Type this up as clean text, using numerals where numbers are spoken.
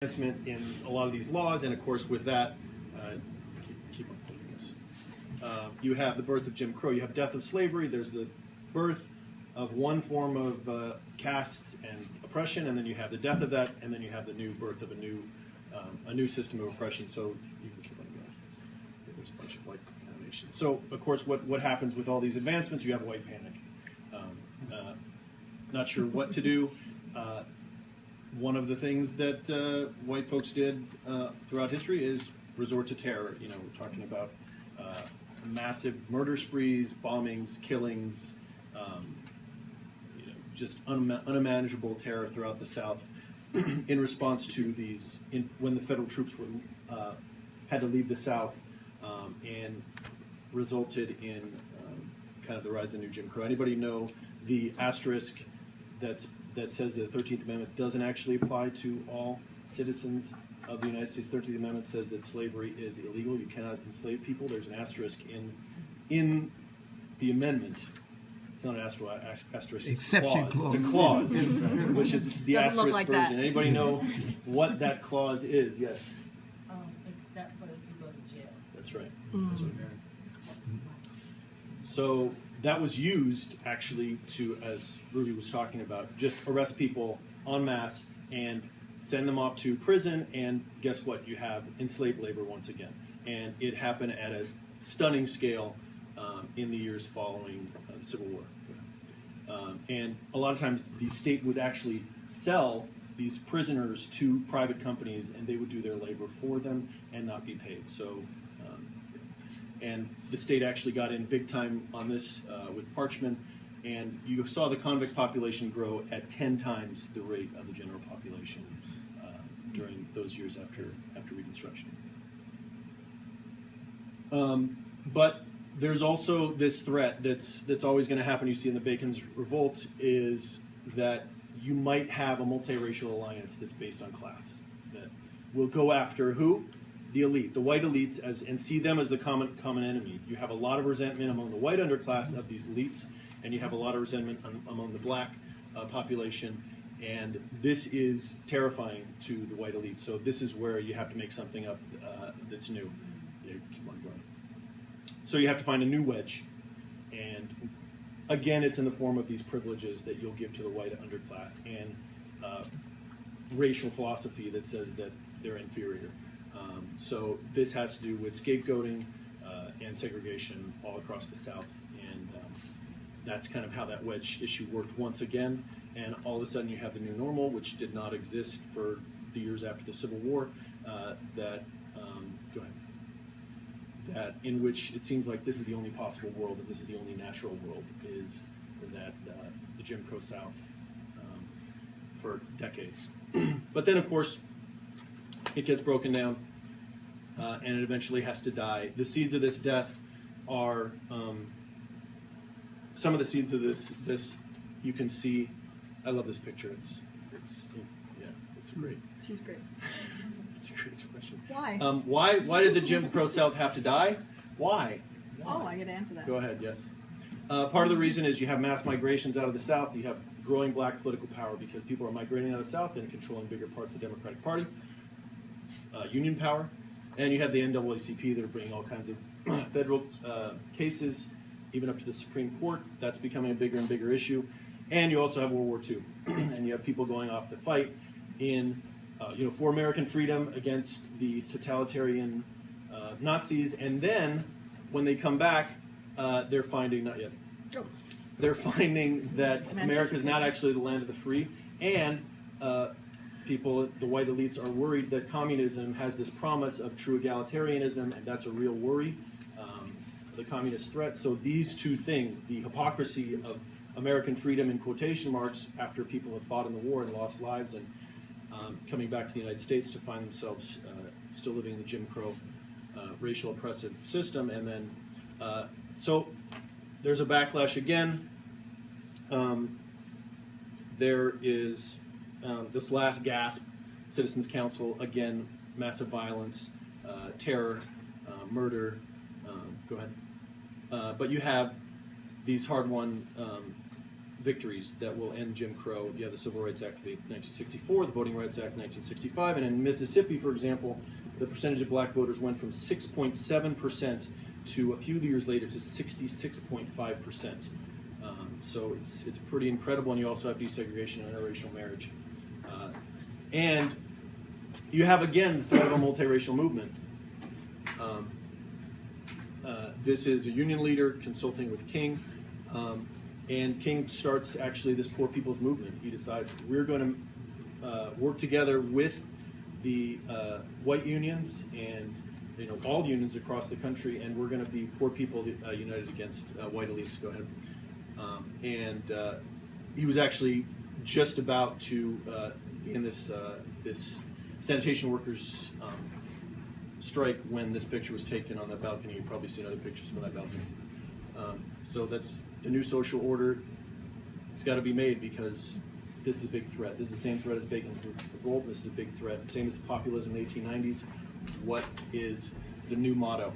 advancement in a lot of these laws, and of course with that, keep on putting this. You have the birth of Jim Crow. You have death of slavery. There's the birth of one form of caste and oppression, and then you have the death of that, and then you have the new birth of a new system of oppression. So you can keep on going. There's a bunch of white animations. So of course, what happens with all these advancements? You have a white panic. Not sure what to do. One of the things that white folks did throughout history is resort to terror. You know, we're talking about massive murder sprees, bombings, killings, just unimaginable terror throughout the South in response to these, when the federal troops were had to leave the South, and resulted in kind of the rise of the new Jim Crow. Anybody know the asterisk that says that the 13th Amendment doesn't actually apply to all citizens of the United States? 13th Amendment says that slavery is illegal. You cannot enslave people. There's an asterisk in the amendment. It's not an asterisk. Exception clause. It's a clause, which is the Doesn't asterisk look like version. that. Anybody know what that clause is? Yes. Except for if you go to jail. That's right. So that was used actually to, as Rudy was talking about, just arrest people en masse and send them off to prison, and guess what? You have enslaved labor once again. And it happened at a stunning scale in the years following the Civil War. And a lot of times the state would actually sell these prisoners to private companies, and they would do their labor for them and not be paid. So, and the state actually got in big time on this with Parchman, and you saw the convict population grow at 10 times the rate of the general population during those years after Reconstruction. But there's also this threat that's always going to happen. You see in the Bacon's Revolt is that you might have a multiracial alliance that's based on class that will go after who? The elite, the white elites, and see them as the common enemy. You have a lot of resentment among the white underclass of these elites, and you have a lot of resentment among the black population, and this is terrifying to the white elite. So this is where you have to make something up that's new. Yeah, keep on going. So you have to find a new wedge, and again, it's in the form of these privileges that you'll give to the white underclass and racial philosophy that says that they're inferior. So this has to do with scapegoating and segregation all across the South, and that's kind of how that wedge issue worked once again. And all of a sudden you have the new normal, which did not exist for the years after the Civil War, go ahead. That in which it seems like this is the only possible world, and this is the only natural world, is that the Jim Crow South for decades. But then, of course, it gets broken down, and it eventually has to die. The seeds of this death are some of the seeds of this you can see. I love this picture. It's great. She's great. It's a great expression. Why? Why did the Jim Crow South have to die? Why? Oh, I get to answer that. Go ahead. Yes. Part of the reason is you have mass migrations out of the South. You have growing black political power because people are migrating out of the South and controlling bigger parts of the Democratic Party. Union power, and you have the NAACP that are bringing all kinds of federal cases, even up to the Supreme Court. That's becoming a bigger and bigger issue. And you also have World War II, and you have people going off to fight in, for American freedom against the totalitarian Nazis. And then when they come back, they're finding they're finding that America is not actually the land of the free, and people, the white elites, are worried that communism has this promise of true egalitarianism, and that's a real worry, the communist threat. So these two things, the hypocrisy of American freedom in quotation marks after people have fought in the war and lost lives, and coming back to the United States to find themselves still living in the Jim Crow racial oppressive system. And then, so there's a backlash again. There is this last gasp, Citizens Council, again, massive violence, terror, murder, go ahead. But you have these hard-won victories that will end Jim Crow. You have the Civil Rights Act of 1964, the Voting Rights Act 1965, and in Mississippi, for example, the percentage of black voters went from 6.7% to a few years later to 66.5%. So it's pretty incredible, and you also have desegregation and interracial marriage. And you have, again, the threat of a multiracial movement. This is a union leader consulting with King, and King starts actually this Poor People's Movement. He decides we're going to work together with the white unions and all unions across the country, and we're going to be poor people united against white elites. Go ahead. He was actually just about to in this sanitation workers strike when this picture was taken on that balcony. You've probably seen other pictures from that balcony. So that's the new social order. It's got to be made because this is a big threat. This is the same threat as Bacon's revolt. This is a big threat. Same as the populism in the 1890s. What is the new motto?